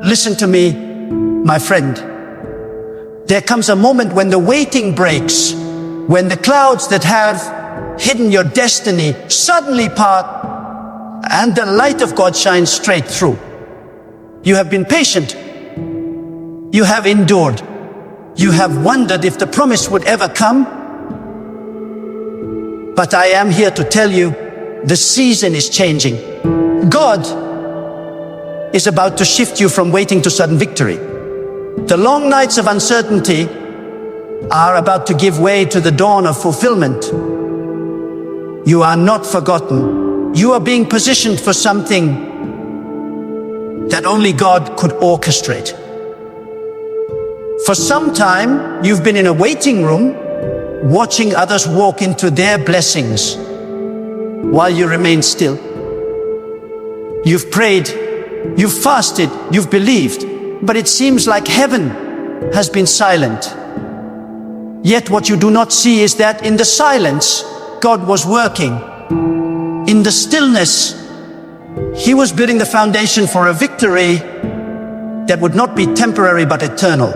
listen to me, my friend. There comes a moment when the waiting breaks, when the clouds that have hidden your destiny suddenly part, and the light of God shines straight through. You have been patient. You have endured. You have wondered if the promise would ever come. But I am here to tell you, the season is changing. God is about to shift you from waiting to sudden victory. The long nights of uncertainty are about to give way to the dawn of fulfillment. You are not forgotten. You are being positioned for something that only God could orchestrate. For some time, you've been in a waiting room, watching others walk into their blessings while you remain still. You've prayed, you've fasted, you've believed, but it seems like heaven has been silent. Yet what you do not see is that in the silence, God was working. In the stillness, He was building the foundation for a victory that would not be temporary but eternal.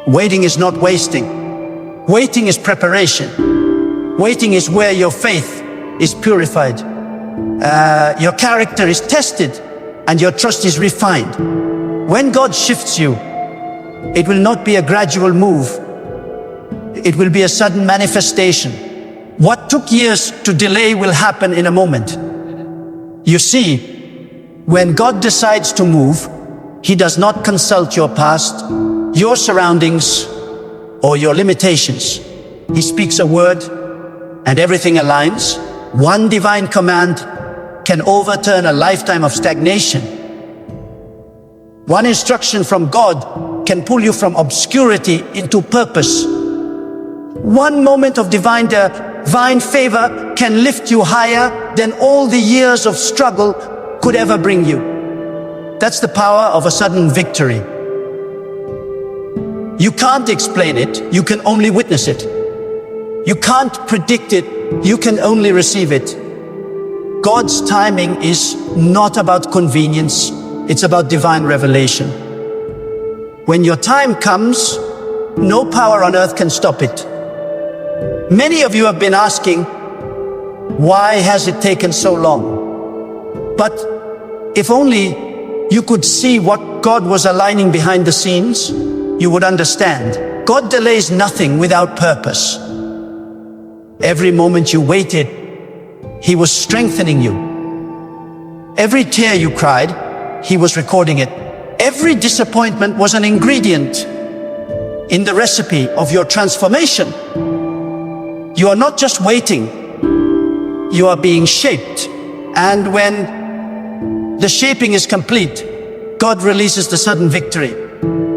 Waiting is not wasting. Waiting is preparation. Waiting is where your faith is purified. Your character is tested and your trust is refined. When God shifts you, it will not be a gradual move. It will be a sudden manifestation. What took years to delay will happen in a moment. You see, when God decides to move, He does not consult your past, your surroundings, or your limitations. He speaks a word and everything aligns. One divine command can overturn a lifetime of stagnation. One instruction from God can pull you from obscurity into purpose. One moment of divine favor can lift you higher than all the years of struggle could ever bring you. That's the power of a sudden victory. You can't explain it, you can only witness it. You can't predict it, you can only receive it. God's timing is not about convenience, it's about divine revelation. When your time comes, no power on earth can stop it. Many of you have been asking, why has it taken so long? But if only you could see what God was aligning behind the scenes, you would understand. God delays nothing without purpose. Every moment you waited, He was strengthening you. Every tear you cried, He was recording it. Every disappointment was an ingredient in the recipe of your transformation. You are not just waiting, you are being shaped. And when the shaping is complete, God releases the sudden victory.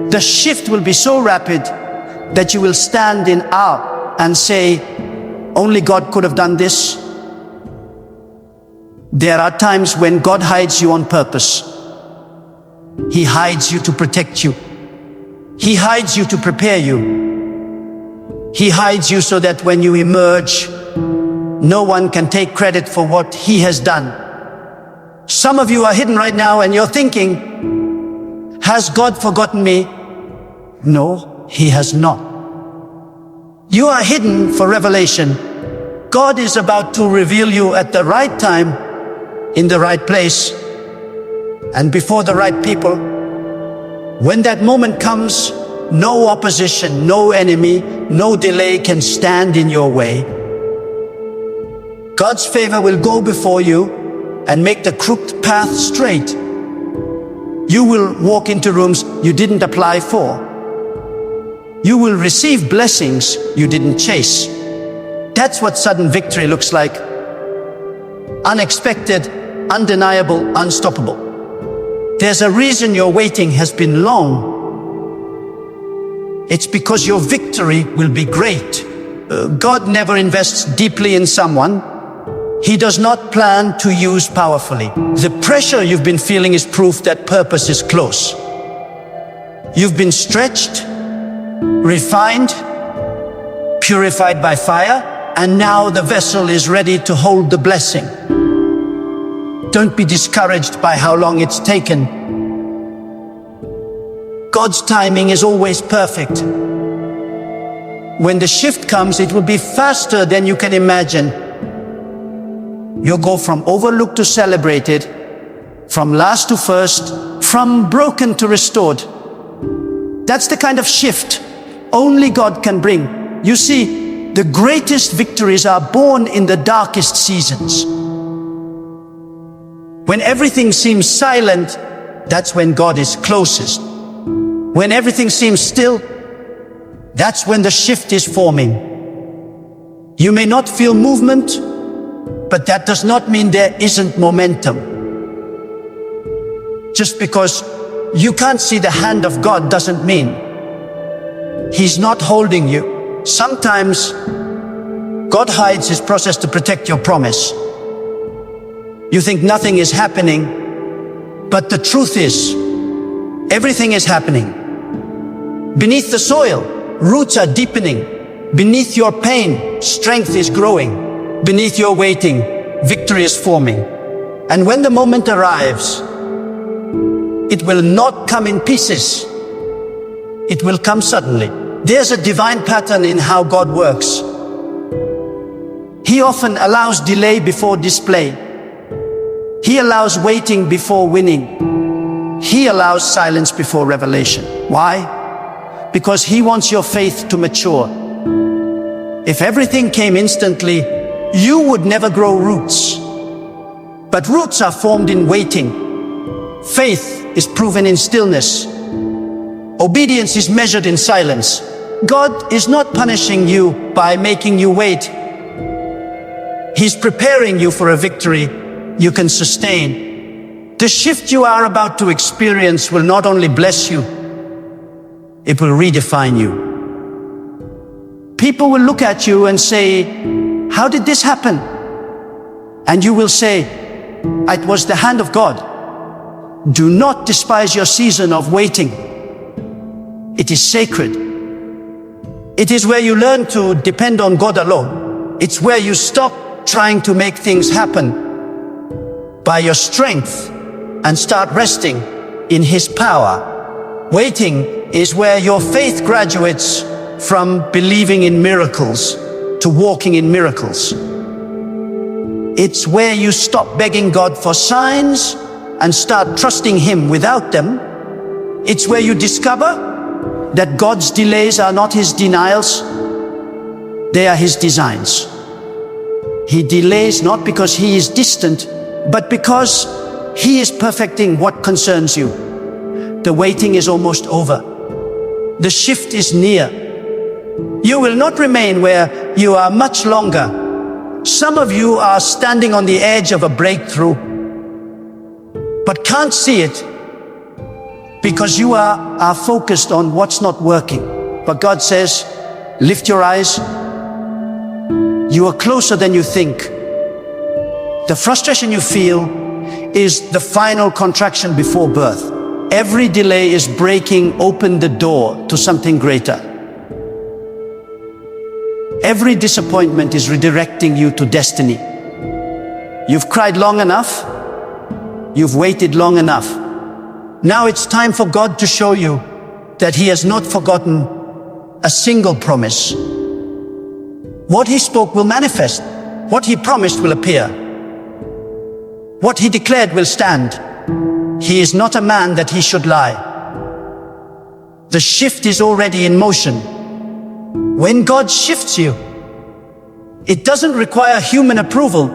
The shift will be so rapid that you will stand in awe and say, only God could have done this. There are times when God hides you on purpose. He hides you to protect you. He hides you to prepare you. He hides you so that when you emerge, no one can take credit for what He has done. Some of you are hidden right now and you're thinking, has God forgotten me? No, He has not. You are hidden for revelation. God is about to reveal you at the right time, in the right place, and before the right people. When that moment comes, no opposition, no enemy, no delay can stand in your way. God's favor will go before you and make the crooked path straight. You will walk into rooms you didn't apply for. You will receive blessings you didn't chase. That's what sudden victory looks like. Unexpected, undeniable, unstoppable. There's a reason your waiting has been long. It's because your victory will be great. God never invests deeply in someone He does not plan to use powerfully. The pressure you've been feeling is proof that purpose is close. You've been stretched, refined, purified by fire, and now the vessel is ready to hold the blessing. Don't be discouraged by how long it's taken. God's timing is always perfect. When the shift comes, it will be faster than you can imagine. You'll go from overlooked to celebrated, from last to first, from broken to restored. That's the kind of shift only God can bring. You see, the greatest victories are born in the darkest seasons. When everything seems silent, that's when God is closest. When everything seems still, that's when the shift is forming. You may not feel movement, but that does not mean there isn't momentum. Just because you can't see the hand of God doesn't mean He's not holding you. Sometimes God hides His process to protect your promise. You think nothing is happening, but the truth is, everything is happening. Beneath the soil, roots are deepening. Beneath your pain, strength is growing. Beneath your waiting, victory is forming. And when the moment arrives, it will not come in pieces. It will come suddenly. There's a divine pattern in how God works. He often allows delay before display. He allows waiting before winning. He allows silence before revelation. Why? Because He wants your faith to mature. If everything came instantly, you would never grow roots. But roots are formed in waiting. Faith is proven in stillness. Obedience is measured in silence. God is not punishing you by making you wait. He's preparing you for a victory you can sustain. The shift you are about to experience will not only bless you, it will redefine you. People will look at you and say, "How did this happen?" And you will say, "It was the hand of God." Do not despise your season of waiting. It is sacred. It is where you learn to depend on God alone. It's where you stop trying to make things happen by your strength and start resting in His power. Waiting is where your faith graduates from believing in miracles to walking in miracles. It's where you stop begging God for signs and start trusting Him without them. It's where you discover that God's delays are not His denials, they are His designs. He delays not because He is distant, but because He is perfecting what concerns you. The waiting is almost over. The shift is near. You will not remain where you are much longer. Some of you are standing on the edge of a breakthrough, but can't see it because you are focused on what's not working. But God says, lift your eyes. You are closer than you think. The frustration you feel is the final contraction before birth. Every delay is breaking open the door to something greater. Every disappointment is redirecting you to destiny. You've cried long enough. You've waited long enough. Now it's time for God to show you that He has not forgotten a single promise. What He spoke will manifest. What He promised will appear. What He declared will stand. He is not a man that He should lie. The shift is already in motion. When God shifts you, it doesn't require human approval.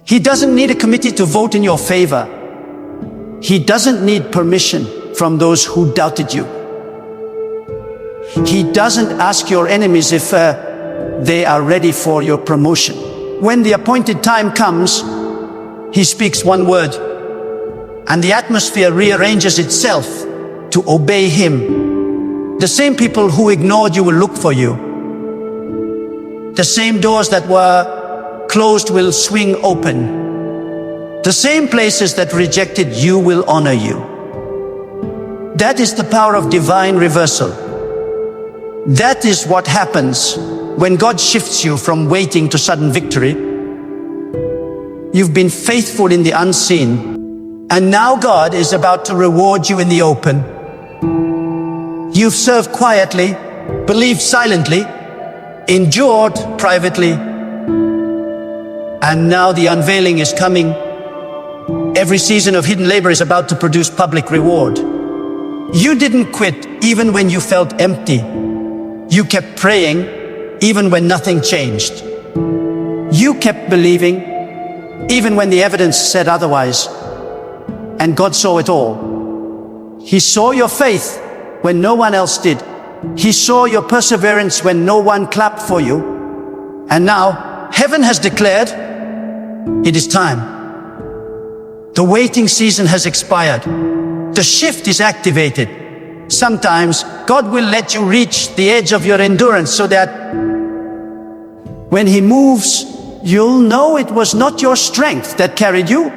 He doesn't need a committee to vote in your favor. He doesn't need permission from those who doubted you. He doesn't ask your enemies if they are ready for your promotion. When the appointed time comes, He speaks one word, and the atmosphere rearranges itself to obey Him. The same people who ignored you will look for you. The same doors that were closed will swing open. The same places that rejected you will honor you. That is the power of divine reversal. That is what happens when God shifts you from waiting to sudden victory. You've been faithful in the unseen, and now God is about to reward you in the open. You've served quietly, believed silently, endured privately, and now the unveiling is coming. Every season of hidden labor is about to produce public reward. You didn't quit even when you felt empty. You kept praying even when nothing changed. You kept believing even when the evidence said otherwise. And God saw it all. He saw your faith when no one else did. He saw your perseverance when no one clapped for you. And now heaven has declared it is time. The waiting season has expired. The shift is activated. Sometimes God will let you reach the edge of your endurance so that when He moves, you'll know it was not your strength that carried you.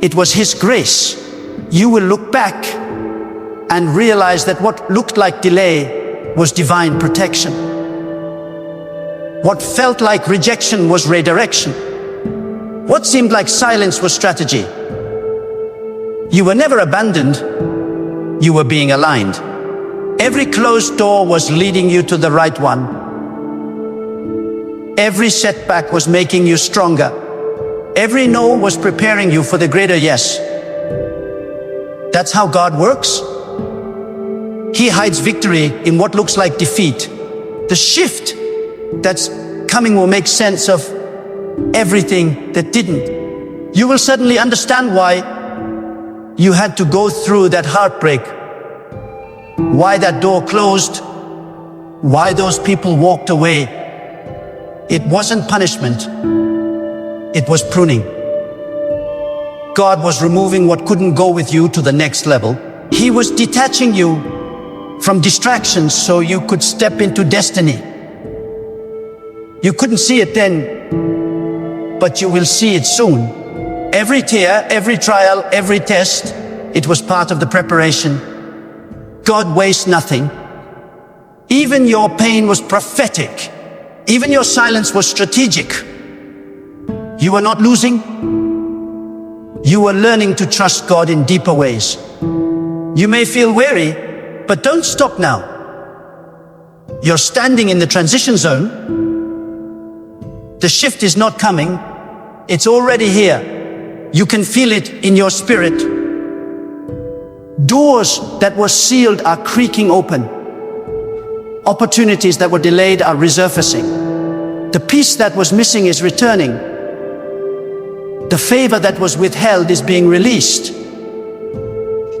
It was His grace. You will look back and realize that what looked like delay was divine protection. What felt like rejection was redirection. What seemed like silence was strategy. You were never abandoned. You were being aligned. Every closed door was leading you to the right one. Every setback was making you stronger. Every no was preparing you for the greater yes. That's how God works. He hides victory in what looks like defeat. The shift that's coming will make sense of everything that didn't. You will suddenly understand why you had to go through that heartbreak, why that door closed, why those people walked away. It wasn't punishment, it was pruning. God was removing what couldn't go with you to the next level. He was detaching you from distractions so you could step into destiny. You couldn't see it then, but you will see it soon. Every tear, every trial, every test, it was part of the preparation. God wastes nothing. Even your pain was prophetic. Even your silence was strategic. You were not losing. You were learning to trust God in deeper ways. You may feel weary, but don't stop now. You're standing in the transition zone. The shift is not coming. It's already here. You can feel it in your spirit. Doors that were sealed are creaking open. Opportunities that were delayed are resurfacing. The peace that was missing is returning. The favor that was withheld is being released.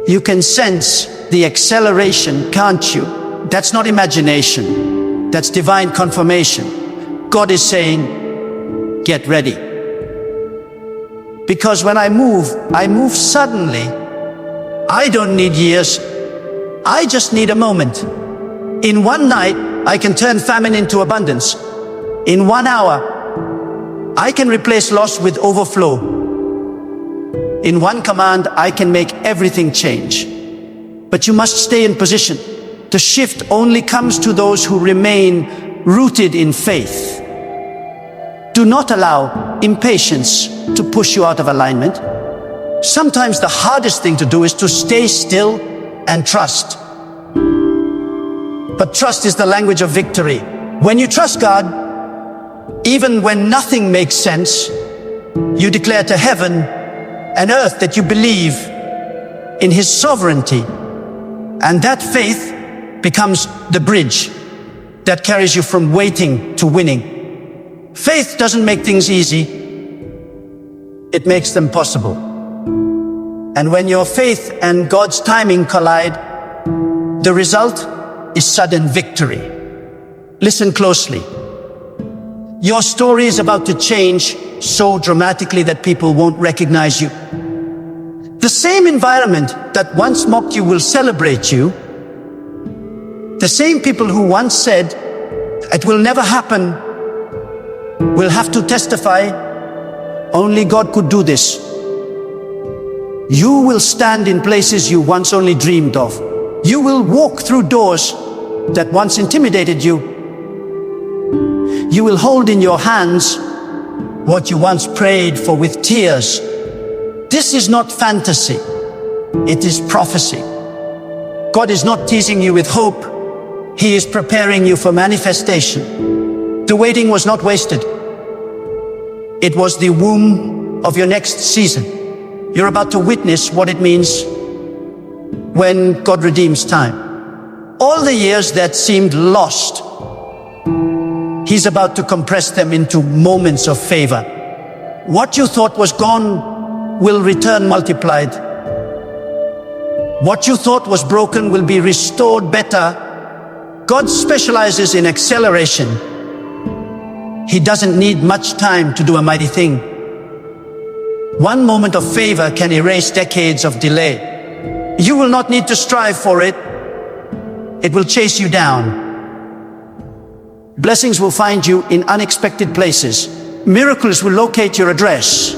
You can sense the acceleration, can't you? That's not imagination. That's divine confirmation. God is saying, get ready. Because when I move suddenly. I don't need years. I just need a moment. In one night, I can turn famine into abundance. In 1 hour, I can replace loss with overflow. In one command, I can make everything change. But you must stay in position. The shift only comes to those who remain rooted in faith. Do not allow impatience to push you out of alignment. Sometimes the hardest thing to do is to stay still and trust. But trust is the language of victory. When you trust God, even when nothing makes sense, you declare to heaven and earth that you believe in His sovereignty. And that faith becomes the bridge that carries you from waiting to winning. Faith doesn't make things easy. It makes them possible. And when your faith and God's timing collide, the result is sudden victory. Listen closely. Your story is about to change so dramatically that people won't recognize you. The same environment that once mocked you will celebrate you. The same people who once said, it will never happen, will have to testify, only God could do this. You will stand in places you once only dreamed of. You will walk through doors that once intimidated you. You will hold in your hands what you once prayed for with tears. This is not fantasy. It is prophecy. God is not teasing you with hope. He is preparing you for manifestation. The waiting was not wasted. It was the womb of your next season. You're about to witness what it means when God redeems time. All the years that seemed lost, He's about to compress them into moments of favor. What you thought was gone will return multiplied. What you thought was broken will be restored better. God specializes in acceleration. He doesn't need much time to do a mighty thing. One moment of favor can erase decades of delay. You will not need to strive for it. It will chase you down. Blessings will find you in unexpected places. Miracles will locate your address.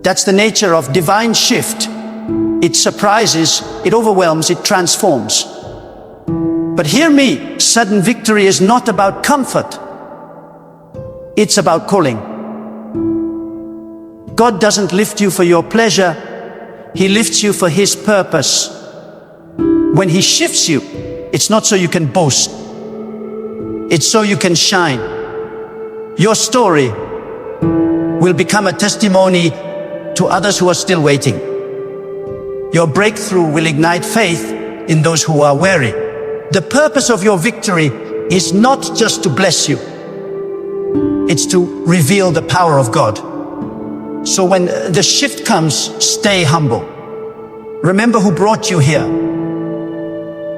That's the nature of divine shift. It surprises, it overwhelms, it transforms. But hear me, sudden victory is not about comfort. It's about calling. God doesn't lift you for your pleasure. He lifts you for His purpose. When He shifts you, it's not so you can boast. It's so you can shine. Your story will become a testimony to others who are still waiting. Your breakthrough will ignite faith in those who are weary. The purpose of your victory is not just to bless you. It's to reveal the power of God. So when the shift comes, stay humble. Remember who brought you here.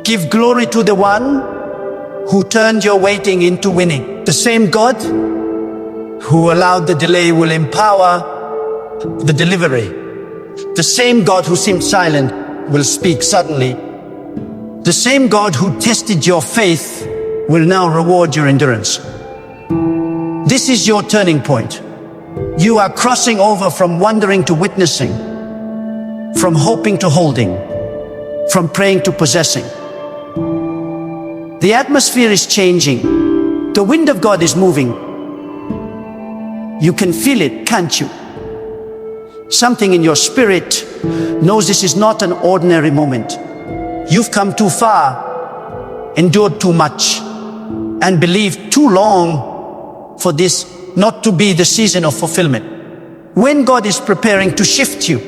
Give glory to the one who turned your waiting into winning. The same God who allowed the delay will empower the delivery. The same God who seemed silent will speak suddenly. The same God who tested your faith will now reward your endurance. This is your turning point. You are crossing over from wondering to witnessing, from hoping to holding, from praying to possessing. The atmosphere is changing. The wind of God is moving. You can feel it, can't you? Something in your spirit knows this is not an ordinary moment. You've come too far, endured too much, and believed too long for this not to be the season of fulfillment. When God is preparing to shift you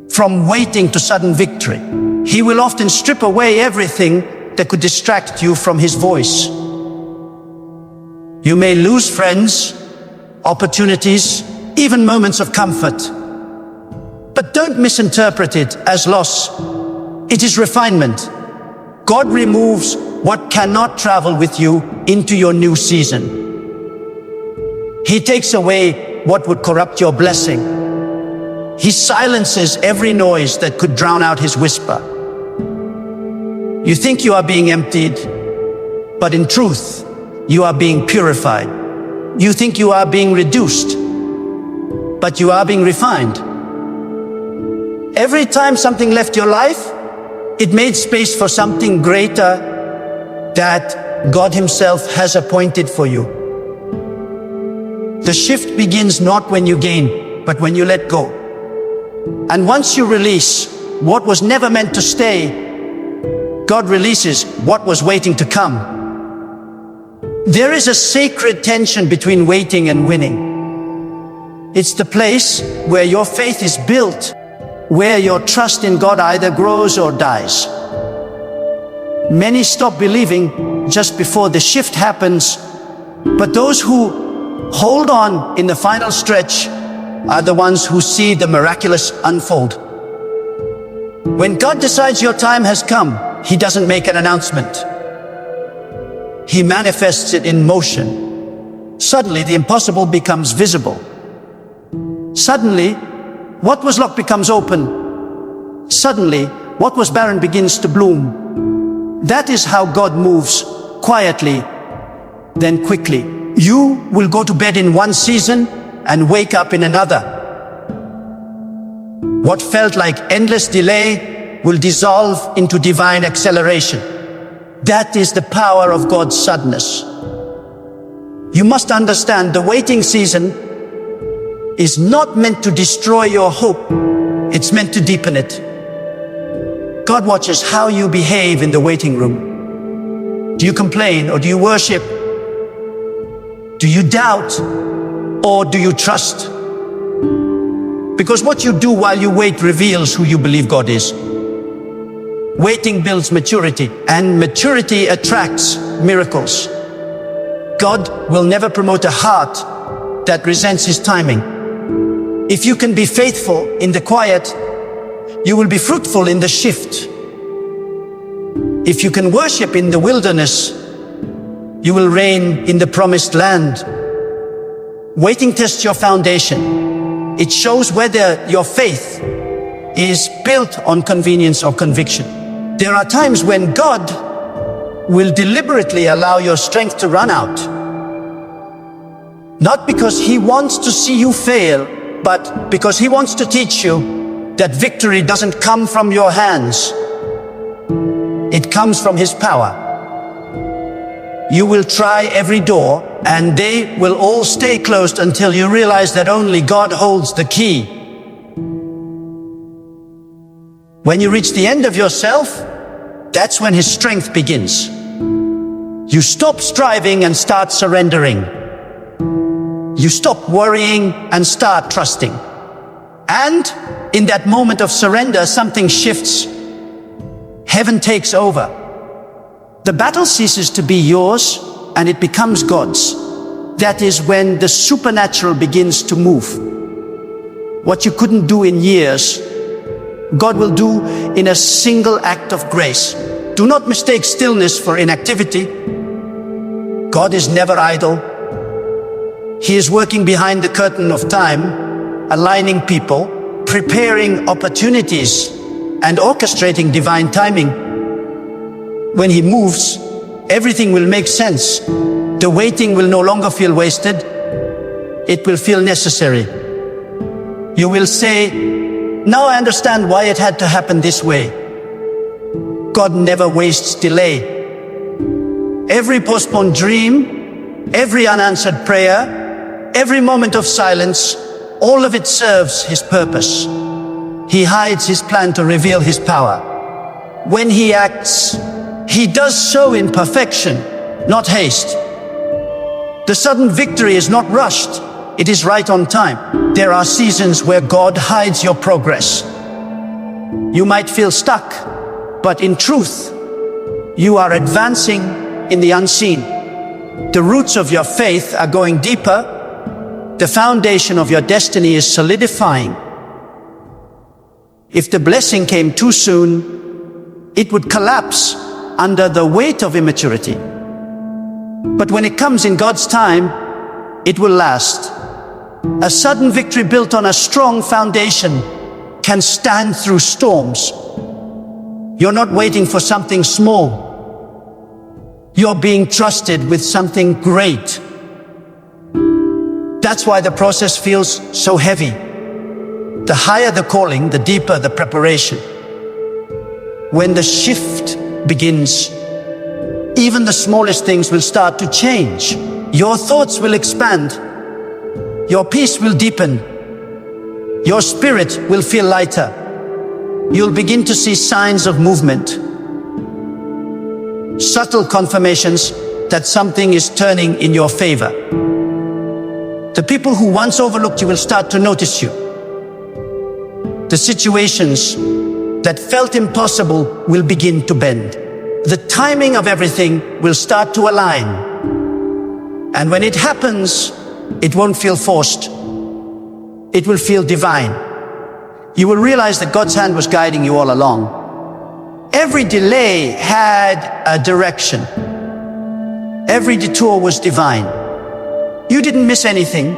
from waiting to sudden victory, He will often strip away everything that could distract you from His voice. You may lose friends, opportunities, even moments of comfort. But don't misinterpret it as loss. It is refinement. God removes what cannot travel with you into your new season. He takes away what would corrupt your blessing. He silences every noise that could drown out His whisper. You think you are being emptied, but in truth, you are being purified. You think you are being reduced, but you are being refined. Every time something left your life, it made space for something greater that God Himself has appointed for you. The shift begins not when you gain, but when you let go. And once you release what was never meant to stay, God releases what was waiting to come. There is a sacred tension between waiting and winning. It's the place where your faith is built, where your trust in God either grows or dies. Many stop believing just before the shift happens, but those who hold on in the final stretch are the ones who see the miraculous unfold. When God decides your time has come, He doesn't make an announcement. He manifests it in motion. Suddenly, the impossible becomes visible. Suddenly, what was locked becomes open. Suddenly, what was barren begins to bloom. That is how God moves, quietly, then quickly. You will go to bed in one season and wake up in another. What felt like endless delay will dissolve into divine acceleration. That is the power of God's suddenness. You must understand the waiting season is not meant to destroy your hope. It's meant to deepen it. God watches how you behave in the waiting room. Do you complain or do you worship? Do you doubt or do you trust? Because what you do while you wait reveals who you believe God is. Waiting builds maturity, and maturity attracts miracles. God will never promote a heart that resents His timing. If you can be faithful in the quiet, you will be fruitful in the shift. If you can worship in the wilderness, you will reign in the promised land. Waiting tests your foundation. It shows whether your faith is built on convenience or conviction. There are times when God will deliberately allow your strength to run out. Not because He wants to see you fail, but because He wants to teach you that victory doesn't come from your hands. It comes from His power. You will try every door, and they will all stay closed until you realize that only God holds the key. When you reach the end of yourself, that's when His strength begins. You stop striving and start surrendering. You stop worrying and start trusting. And in that moment of surrender, something shifts. Heaven takes over. The battle ceases to be yours and it becomes God's. That is when the supernatural begins to move. What you couldn't do in years, God will do in a single act of grace. Do not mistake stillness for inactivity. God is never idle. He is working behind the curtain of time, aligning people, preparing opportunities, and orchestrating divine timing. When He moves, everything will make sense. The waiting will no longer feel wasted. It will feel necessary. You will say, "Now I understand why it had to happen this way." God never wastes delay. Every postponed dream, every unanswered prayer, every moment of silence, all of it serves His purpose. He hides His plan to reveal His power. When He acts, He does so in perfection, not haste. The sudden victory is not rushed. It is right on time. There are seasons where God hides your progress. You might feel stuck, but in truth, you are advancing in the unseen. The roots of your faith are going deeper. The foundation of your destiny is solidifying. If the blessing came too soon, it would collapse under the weight of immaturity. But when it comes in God's time, it will last. A sudden victory built on a strong foundation can stand through storms. You're not waiting for something small. You're being trusted with something great. That's why the process feels so heavy. The higher the calling, the deeper the preparation. When the shift begins, even the smallest things will start to change. Your thoughts will expand. Your peace will deepen. Your spirit will feel lighter. You'll begin to see signs of movement. Subtle confirmations that something is turning in your favor. The people who once overlooked you will start to notice you. The situations that felt impossible will begin to bend. The timing of everything will start to align. And when it happens, it won't feel forced. It will feel divine. You will realize that God's hand was guiding you all along. Every delay had a direction. Every detour was divine. You didn't miss anything.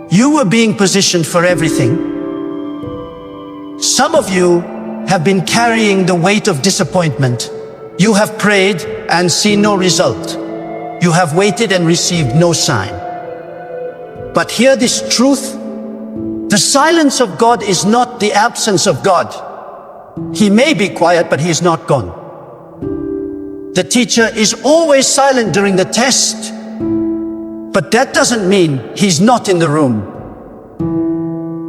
You were being positioned for everything. Some of you have been carrying the weight of disappointment. You have prayed and seen no result. You have waited and received no sign. But hear this truth. The silence of God is not the absence of God. He may be quiet, but He is not gone. The teacher is always silent during the test, but that doesn't mean He's not in the room.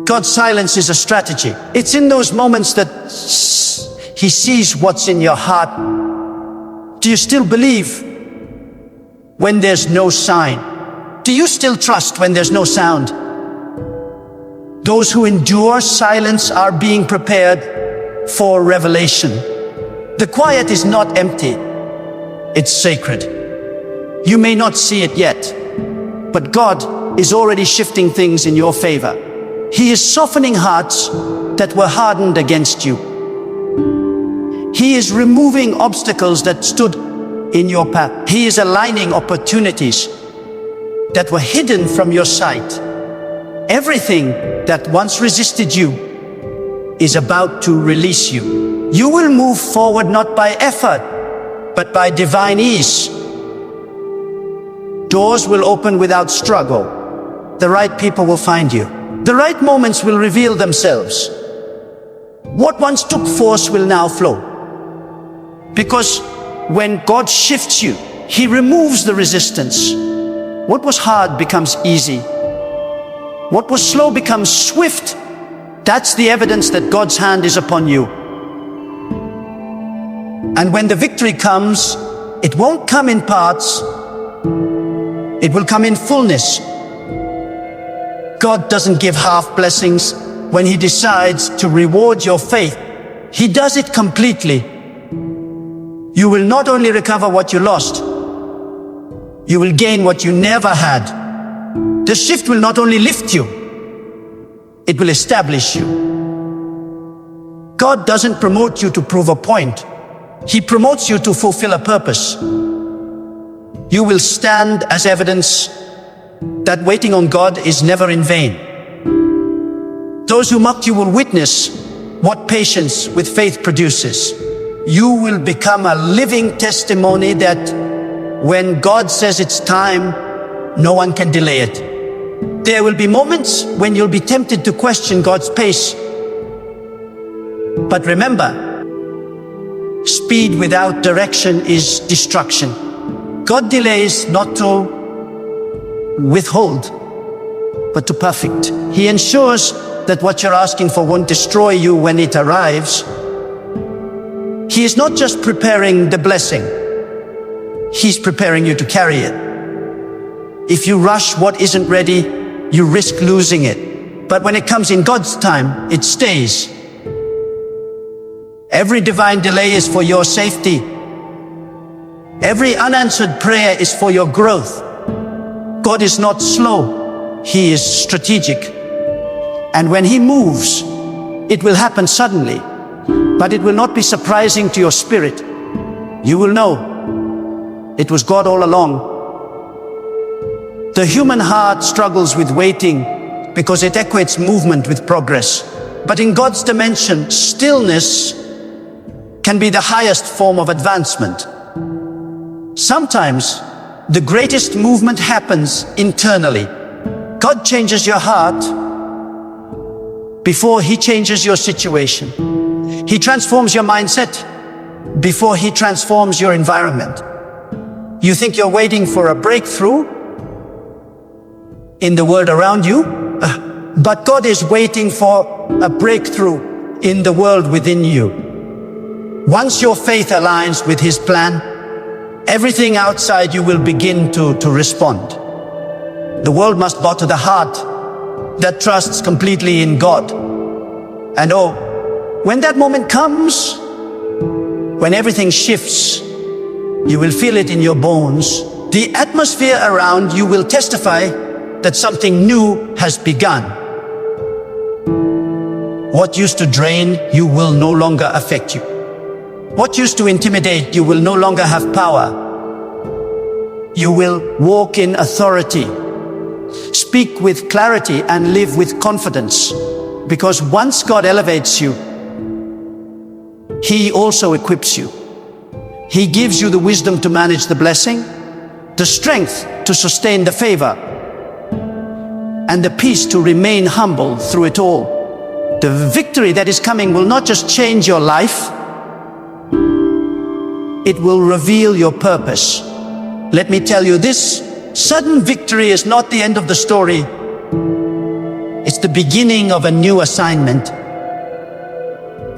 God's silence is a strategy. It's in those moments that He sees what's in your heart. Do you still believe when there's no sign? Do you still trust when there's no sound? Those who endure silence are being prepared for revelation. The quiet is not empty, it's sacred. You may not see it yet, but God is already shifting things in your favor. He is softening hearts that were hardened against you. He is removing obstacles that stood in your path. He is aligning opportunities that were hidden from your sight. Everything that once resisted you is about to release you. You will move forward not by effort, but by divine ease. Doors will open without struggle. The right people will find you. The right moments will reveal themselves. What once took force will now flow. Because when God shifts you, He removes the resistance. What was hard becomes easy. What was slow becomes swift. That's the evidence that God's hand is upon you. And when the victory comes, it won't come in parts. It will come in fullness. God doesn't give half blessings. When He decides to reward your faith, He does it completely. You will not only recover what you lost, you will gain what you never had. The shift will not only lift you, it will establish you. God doesn't promote you to prove a point. He promotes you to fulfill a purpose. You will stand as evidence that waiting on God is never in vain. Those who mocked you will witness what patience with faith produces. You will become a living testimony that when God says it's time, no one can delay it. There will be moments when you'll be tempted to question God's pace. But remember, speed without direction is destruction. God delays not to withhold, but to perfect. He ensures that what you're asking for won't destroy you when it arrives. He is not just preparing the blessing, He's preparing you to carry it. If you rush what isn't ready, you risk losing it. But when it comes in God's time, it stays. Every divine delay is for your safety. Every unanswered prayer is for your growth. God is not slow, He is strategic. And when He moves, it will happen suddenly, but it will not be surprising to your spirit. You will know it was God all along. The human heart struggles with waiting because it equates movement with progress. But in God's dimension, stillness can be the highest form of advancement. Sometimes the greatest movement happens internally. God changes your heart before He changes your situation. He transforms your mindset before He transforms your environment. You think you're waiting for a breakthrough in the world around you, but God is waiting for a breakthrough in the world within you. Once your faith aligns with His plan, everything outside you will begin to respond. The world must bow to the heart that trusts completely in God. And oh, when that moment comes, when everything shifts, you will feel it in your bones. The atmosphere around you will testify that something new has begun. What used to drain you will no longer affect you. What used to intimidate you will no longer have power. You will walk in authority, speak with clarity, and live with confidence. Because once God elevates you, He also equips you. He gives you the wisdom to manage the blessing, the strength to sustain the favor, and the peace to remain humble through it all. The victory that is coming will not just change your life, it will reveal your purpose. Let me tell you this, sudden victory is not the end of the story. It's the beginning of a new assignment.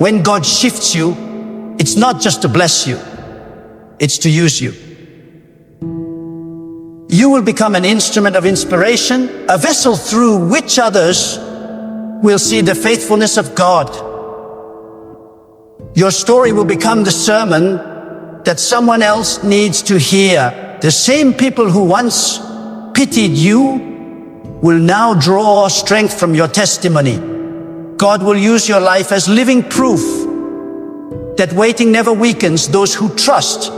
When God shifts you, it's not just to bless you, it's to use you. You will become an instrument of inspiration, a vessel through which others will see the faithfulness of God. Your story will become the sermon that someone else needs to hear. The same people who once pitied you will now draw strength from your testimony. God will use your life as living proof that waiting never weakens those who trust.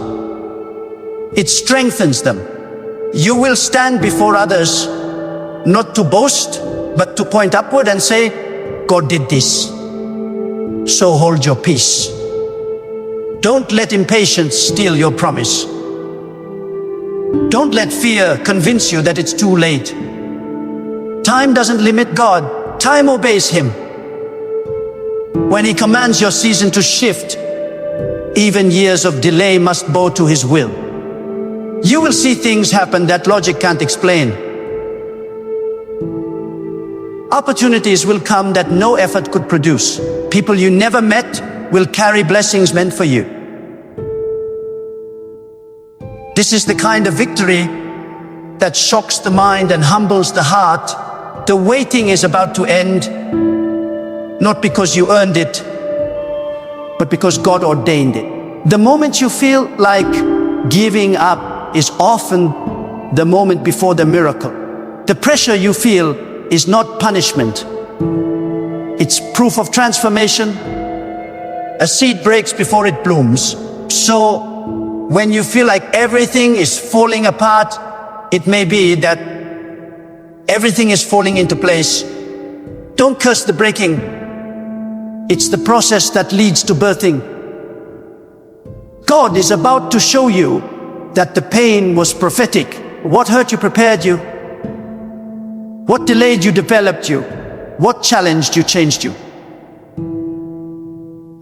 It strengthens them. You will stand before others, not to boast, but to point upward and say, God did this. So hold your peace. Don't let impatience steal your promise. Don't let fear convince you that it's too late. Time doesn't limit God. Time obeys Him. When He commands your season to shift, even years of delay must bow to His will. You will see things happen that logic can't explain. Opportunities will come that no effort could produce. People you never met will carry blessings meant for you. This is the kind of victory that shocks the mind and humbles the heart. The waiting is about to end, not because you earned it, but because God ordained it. The moment you feel like giving up is often the moment before the miracle. The pressure you feel is not punishment. It's proof of transformation. A seed breaks before it blooms. So when you feel like everything is falling apart, it may be that everything is falling into place. Don't curse the breaking. It's the process that leads to birthing. God is about to show you that the pain was prophetic. What hurt you prepared you. What delayed you developed you. What challenged you changed you.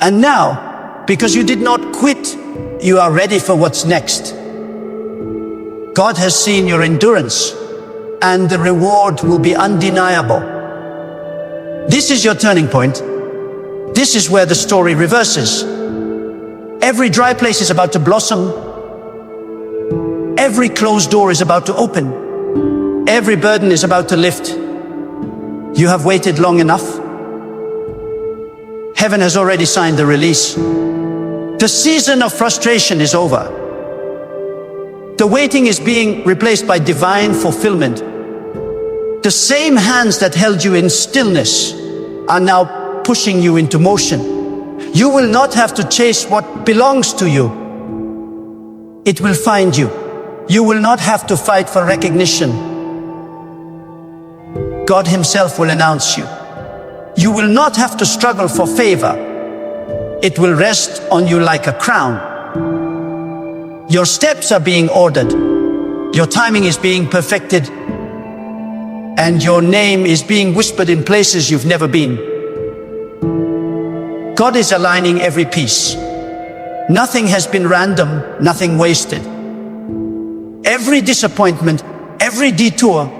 And now, because you did not quit, you are ready for what's next. God has seen your endurance, and the reward will be undeniable. This is your turning point. This is where the story reverses. Every dry place is about to blossom. Every closed door is about to open. Every burden is about to lift. You have waited long enough. Heaven has already signed the release. The season of frustration is over. The waiting is being replaced by divine fulfillment. The same hands that held you in stillness are now pushing you into motion. You will not have to chase what belongs to you. It will find you. You will not have to fight for recognition. God Himself will announce you. You will not have to struggle for favor. It will rest on you like a crown. Your steps are being ordered. Your timing is being perfected. And your name is being whispered in places you've never been. God is aligning every piece. Nothing has been random, nothing wasted. Every disappointment, every detour,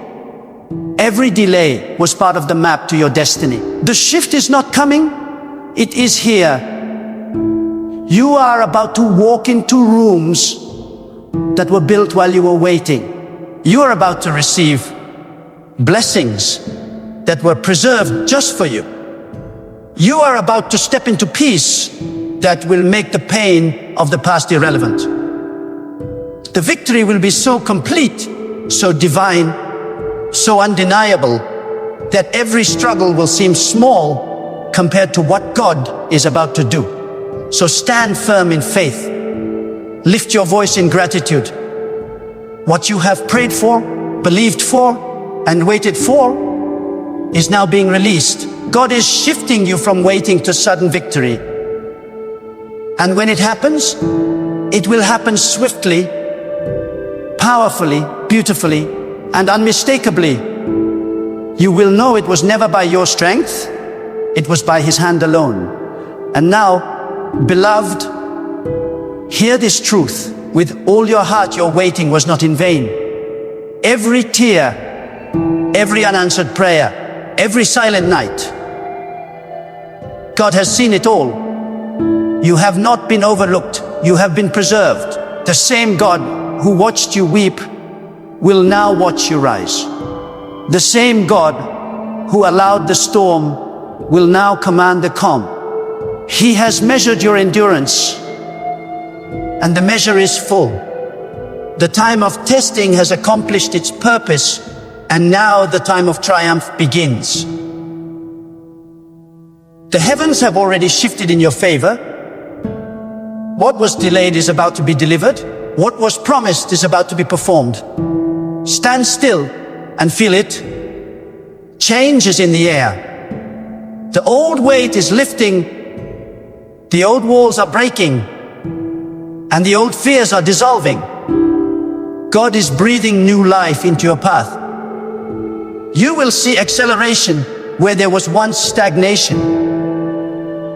every delay was part of the map to your destiny. The shift is not coming, it is here. You are about to walk into rooms that were built while you were waiting. You are about to receive blessings that were preserved just for you. You are about to step into peace that will make the pain of the past irrelevant. The victory will be so complete, so divine, so undeniable, that every struggle will seem small compared to what God is about to do. So stand firm in faith. Lift your voice in gratitude. What you have prayed for, believed for, and waited for is now being released. God is shifting you from waiting to sudden victory. And when it happens, it will happen swiftly, powerfully, beautifully, and unmistakably. You will know it was never by your strength, it was by His hand alone. And now, beloved, hear this truth. With all your heart, your waiting was not in vain. Every tear, every unanswered prayer, every silent night. God has seen it all. You have not been overlooked. You have been preserved. The same God who watched you weep will now watch you rise. The same God who allowed the storm will now command the calm. He has measured your endurance, and the measure is full. The time of testing has accomplished its purpose, and now the time of triumph begins. The heavens have already shifted in your favor. What was delayed is about to be delivered. What was promised is about to be performed. Stand still and feel it. Change is in the air. The old weight is lifting. The old walls are breaking. And the old fears are dissolving. God is breathing new life into your path. You will see acceleration where there was once stagnation.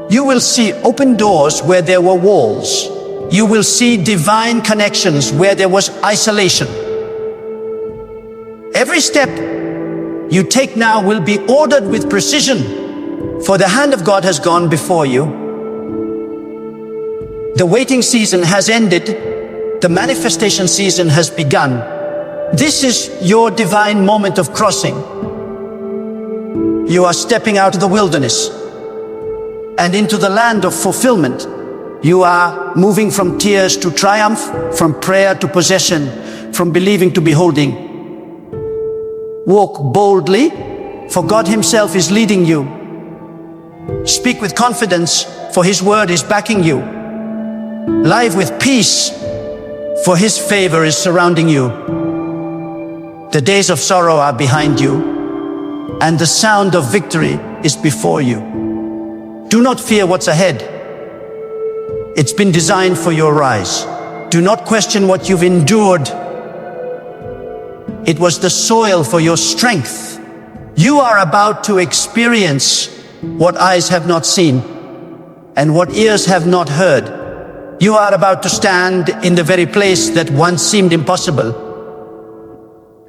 You will see open doors where there were walls. You will see divine connections where there was isolation. Every step you take now will be ordered with precision, for the hand of God has gone before you. The waiting season has ended. The manifestation season has begun. This is your divine moment of crossing. You are stepping out of the wilderness and into the land of fulfillment. You are moving from tears to triumph, from prayer to possession, from believing to beholding. Walk boldly, for God Himself is leading you. Speak with confidence, for His word is backing you. Live with peace, for His favor is surrounding you. The days of sorrow are behind you, and the sound of victory is before you. Do not fear what's ahead. It's been designed for your rise. Do not question what you've endured. It was the soil for your strength. You are about to experience what eyes have not seen and what ears have not heard. You are about to stand in the very place that once seemed impossible.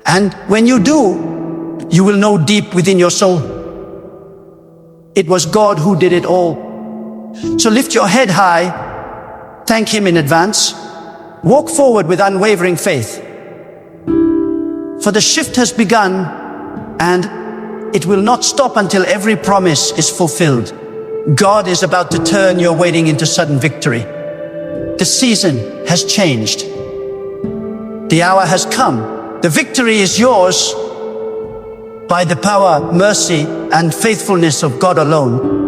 And when you do, you will know deep within your soul, it was God who did it all. So lift your head high, thank Him in advance, walk forward with unwavering faith. For the shift has begun, and it will not stop until every promise is fulfilled. God is about to turn your waiting into sudden victory. The season has changed. The hour has come. The victory is yours by the power, mercy, and faithfulness of God alone.